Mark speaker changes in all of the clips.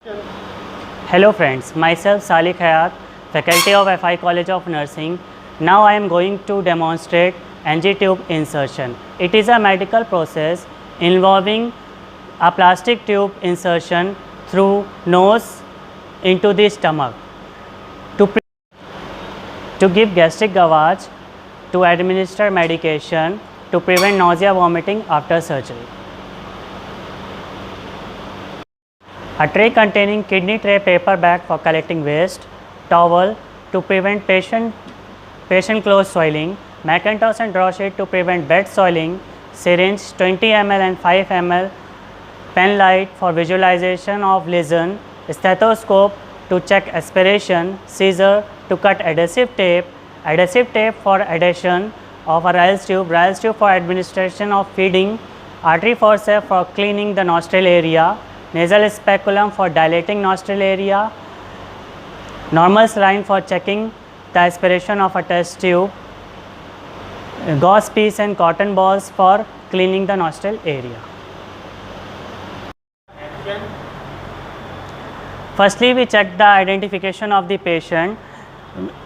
Speaker 1: Hello friends, myself Salik Hayat, faculty of FI College of Nursing. Now I am going to demonstrate NG tube insertion. It is a medical process involving a plastic tube insertion through nose into the stomach to give gastric gavage, to administer medication, to prevent nausea, vomiting after surgery. A tray containing kidney tray paper bag for collecting waste, towel to prevent patient clothes soiling, Macintosh and draw sheet to prevent bed soiling, syringe 20 ml and 5 ml, pen light for visualization of lesion, stethoscope to check aspiration, scissor to cut adhesive tape for adhesion of a Ryle's tube for administration of feeding, artery forceps for cleaning the nostril area, nasal speculum for dilating nostril area, normal saline for checking the aspiration of a test tube, gauze piece and cotton balls for cleaning the nostril area. Firstly, we check the identification of the patient.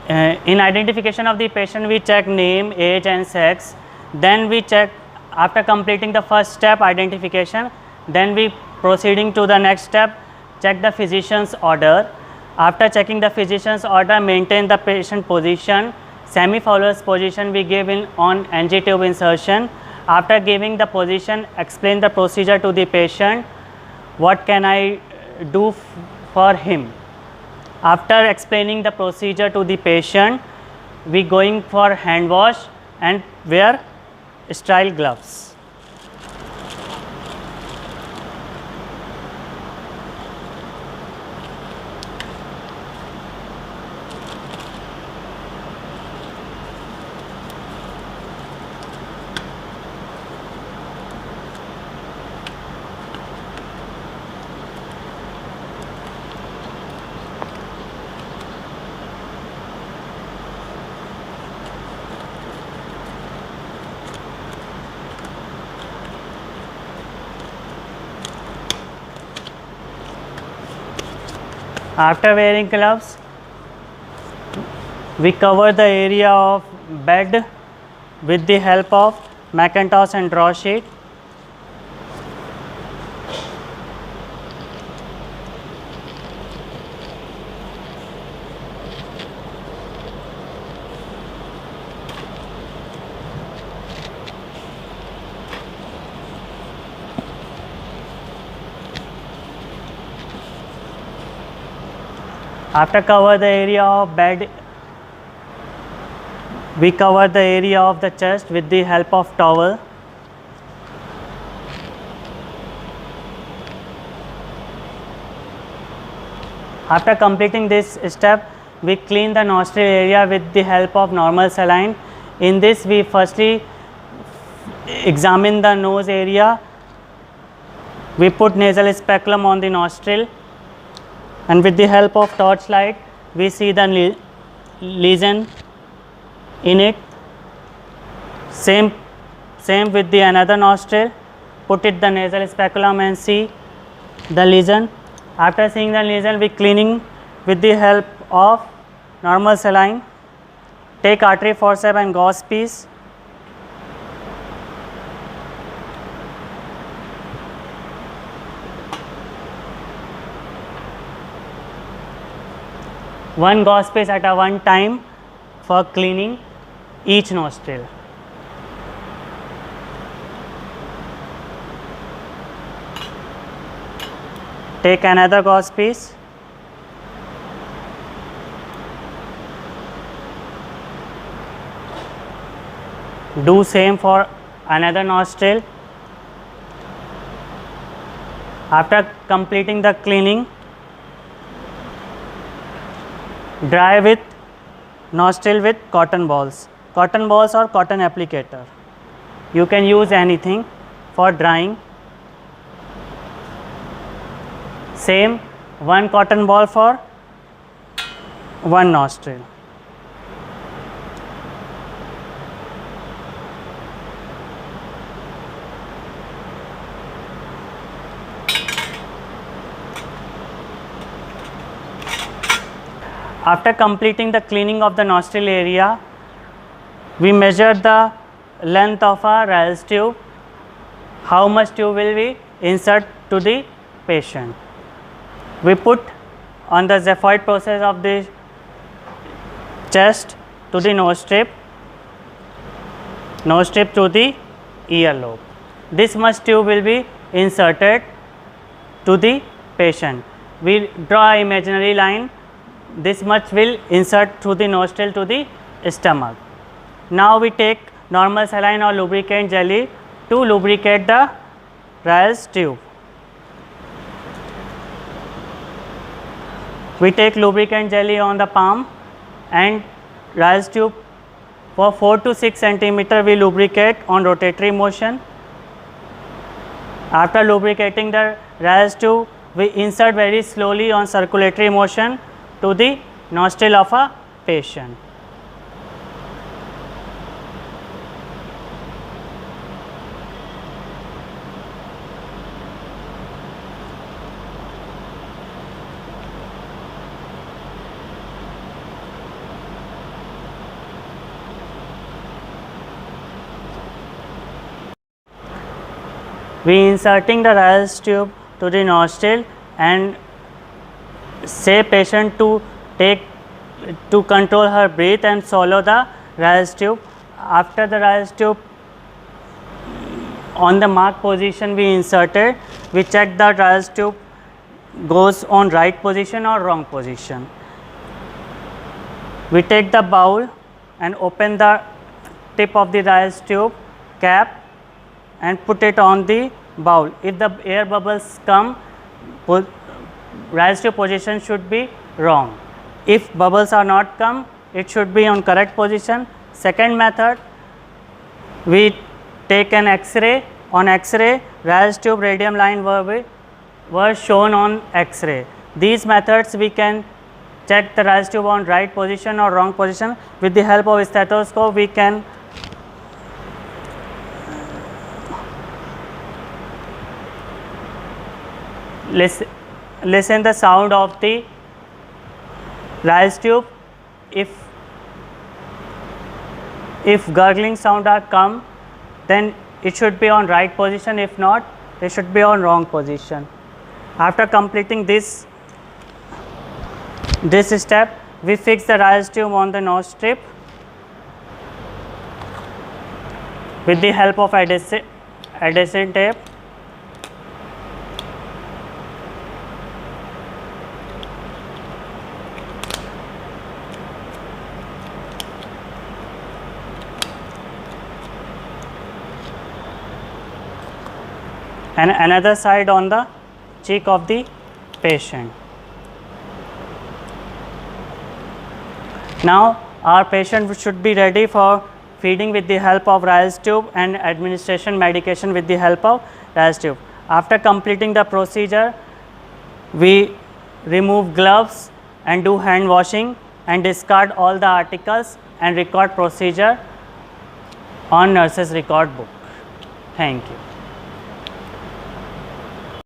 Speaker 1: In identification of the patient, we check name, age and sex. Then we check, after completing the first step, identification, then we proceeding to the next step, check the physician's order. After checking the physician's order, maintain the patient position. Semi-fowler's position we give on NG tube insertion. After giving the position, explain the procedure to the patient. What can I do for him? After explaining the procedure to the patient, we going for hand wash and wear sterile gloves. After wearing gloves, we cover the area of bed with the help of Macintosh and draw sheet. After cover the area of bed, we cover the area of the chest with the help of towel. After completing this step, we clean the nostril area with the help of normal saline. In this, we firstly examine the nose area. We put nasal speculum on the nostril, and with the help of torchlight, we see the lesion in it. Same with the another nostril. Put it the nasal speculum and see the lesion. After seeing the lesion, we cleaning with the help of normal saline. Take artery forceps and gauze piece. One gauze piece at a one time for cleaning each nostril. Take another gauze piece. Do same for another nostril. After completing the cleaning, dry with nostril with cotton balls or cotton applicator. You can use anything for drying. Same, one cotton ball for one nostril. After completing the cleaning of the nostril area, we measure the length of a Ryle's tube, how much tube will we insert to the patient. We put on the xiphoid process of the chest to the nose strip to the earlobe. This much tube will be inserted to the patient. We draw an imaginary line, this much will insert through the nostril to the stomach. Now we take normal saline or lubricant jelly to lubricate the Ryle's tube. We take lubricant jelly on the palm and Ryle's tube for 4 to 6 centimeter we lubricate on rotatory motion. After lubricating the Ryle's tube, we insert very slowly on circulatory motion to the nostril of a patient. We inserting the Ryle's tube to the nostril and say patient to control her breath and swallow the Ryle's tube. After the Ryle's tube on the mark position we inserted, we check the Ryle's tube goes on right position or wrong position. We take the bowl and open the tip of the Ryle's tube cap and put it on the bowl. If the air bubbles come, Ryle's tube position should be wrong. If bubbles are not come, it should be on correct position. Second method, we take an X-ray. On X-ray, Ryle's tube radium line were shown on X-ray. These methods we can check the Ryle's tube on right position or wrong position. With the help of a stethoscope, we can listen the sound of the Ryle's tube. If gurgling sound are come, then it should be on right position. If not, it should be on wrong position. After completing this step, we fix the Ryle's tube on the nose strip with the help of adhesive tape. And another side on the cheek of the patient. Now our patient should be ready for feeding with the help of Ryle's tube and administration medication with the help of Ryle's tube. After completing the procedure, we remove gloves and do hand washing and discard all the articles and record procedure on nurse's record book. Thank you.